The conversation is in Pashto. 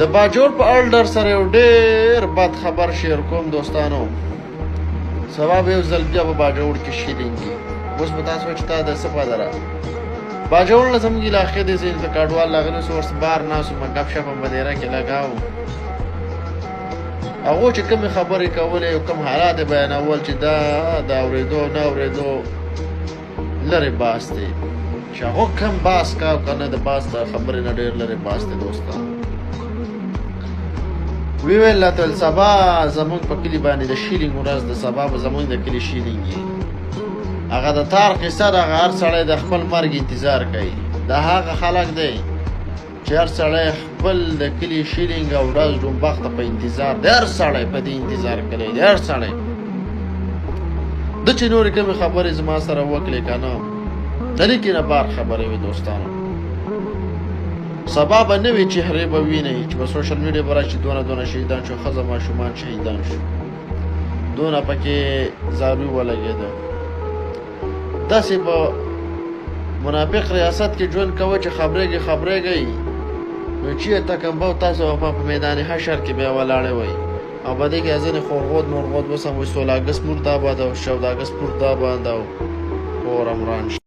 د باجوړ په اړه در سره یو ډېر بد خبر شیر کوم دوستانو. سبا به یو ځل بیا په باجوړ کې شیلینګي. اوس به تاسو چې تا د څه پته را باجوړ نه زموږ علاقې د ځینې د کډوال راغلي اوس ورس بار ناسو مه ګپ شپ هم بدیره کې لګاو. هغو چې کومې خبرې کولې او کوم حالات یې بیانول چې دا د اورېدو نه اورېدو لرې باس دی. چې هغو کم باس کا او که نه د باس د خبرې نه ډېر لرې باس دی دوستان. ویل ته سبا زمونږ په کلي باندې د شیلینګ ورځ د سبا به زمونږ د کلي شیلینګ وي. هغه د تار قصه د هر سړی د خپل مرګ انتظار کوي. دا هغه خلک دی چې هر سړی خپل د کلي شیلینګ او ورځ ډومبخت په انتظار دی. هر سړی په دې انتظار کوي دی. هر سړی د چې نورې کومې خبرې زما سره وکړې که نه د لیکې نه بار خبرې وي دوستانو. سبا به نوې چهرې به وینئ چې په سوشل میډیا به راشي دونه شهیدان شو، ښځه ماشومان شهیدان شو، دونه پکې زاروي ولګېده. داسې په منافق ریاست کې ژوند کوه چې خبرېږئ نو چېرته کمبه تاسو په میدان حشر کې بیا ولاړې وئ او په دې کې ځینې خورغود مرغود وسم وایي 16 اګست مرداباد او 17 اګست مرداباد او کور امران